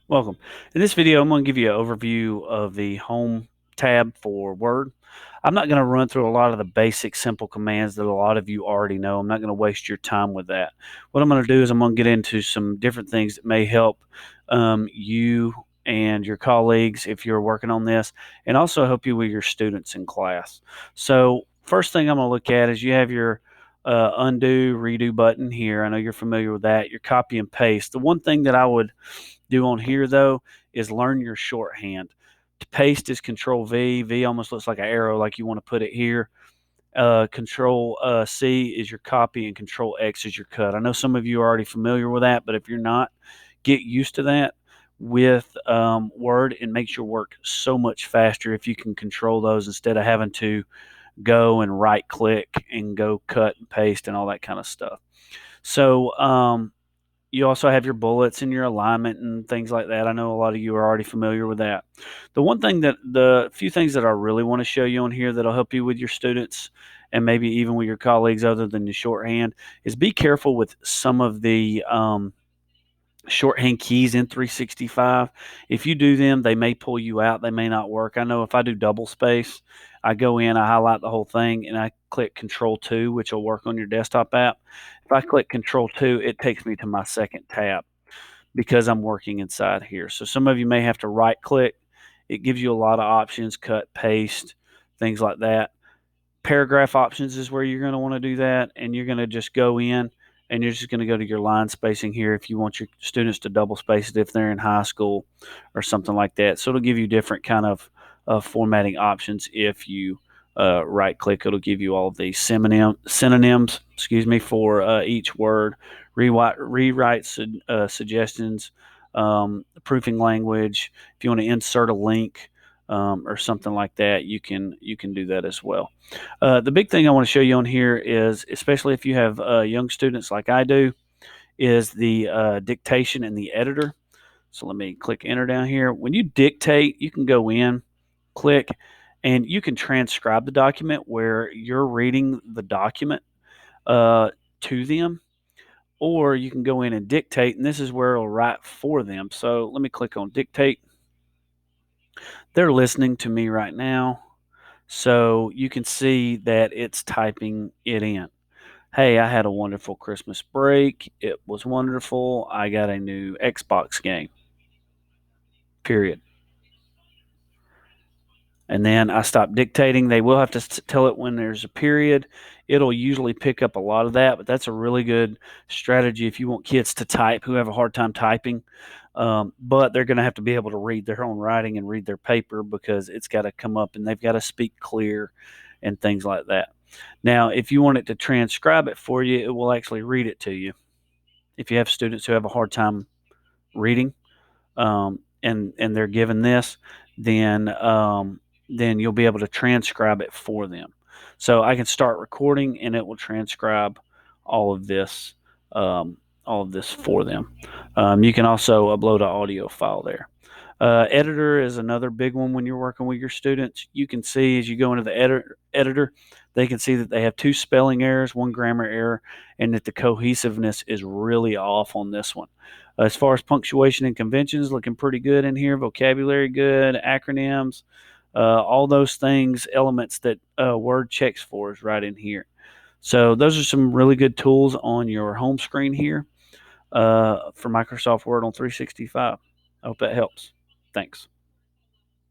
Welcome. In this video, I'm going to give you an overview of the Home tab for Word. I'm not going to run through a lot of the basic simple commands that a lot of you already know. I'm not going to waste your time with that. What I'm going to do is I'm going to get into some different things that may help you and your colleagues if you're working on this, and also help you with your students in class. So first thing I'm going to look at is you have your undo, redo button here. I know you're familiar with that. Your copy and paste. The one thing that I would do on here though is learn your shorthand. To paste is Control V. V almost looks like an arrow, like you want to put it here. Control C is your copy, and Control X is your cut. I know some of you are already familiar with that, but if you're not, get used to that with Word. It makes your work so much faster if you can control those instead of having to go and right click and go cut and paste and all that kind of stuff. So you also have your bullets and your alignment and things like that. I know a lot of you are already familiar with that. The few things that I really want to show you on here that'll help you with your students and maybe even with your colleagues other than the shorthand is be careful with some of the shorthand keys in 365. If you do them, they may pull you out. They may not work. I know if I do double space, I go in, I highlight the whole thing, and I click Control 2, which will work on your desktop app. If I click Control 2, it takes me to my second tab because I'm working inside here. So some of you may have to right click. It gives you a lot of options, cut, paste, things like that. Paragraph options is where you're going to want to do that, and you're going to just go in and you're just going to go to your line spacing here if you want your students to double space it if they're in high school or something like that. So it'll give you different kind of formatting options. If you right click, it'll give you all of the synonyms, for each word, rewrite suggestions, proofing language. If you want to insert a link or something like that, you can do that as well. The big thing I want to show you on here is, especially if you have young students like I do, is the dictation and the editor. So let me click enter down here. When you dictate, you can go in, click, and you can transcribe the document where you're reading the document to them, or you can go in and dictate, and this is where it'll write for them. So let me click on dictate. They're listening to me right now. So you can see that it's typing it in. Hey, I had a wonderful Christmas break. It was wonderful. I got a new Xbox game. Period. And then I stop dictating. They will have to tell it when there's a period. It'll usually pick up a lot of that, but that's a really good strategy if you want kids to type who have a hard time typing. But they're going to have to be able to read their own writing and read their paper because it's got to come up and they've got to speak clear and things like that. Now, if you want it to transcribe it for you, it will actually read it to you. If you have students who have a hard time reading, and they're given this, then you'll be able to transcribe it for them. So I can start recording, and it will transcribe all of this, for them. You can also upload an audio file there. Editor is another big one when you're working with your students. You can see as you go into the editor, they can see that they have 2 spelling errors, 1 grammar error, and that the cohesiveness is really off on this one. As far as punctuation and conventions, looking pretty good in here. Vocabulary good, acronyms, all those things, elements that Word checks for is right in here. So those are some really good tools on your home screen here for Microsoft Word on 365. I hope that helps. Thanks.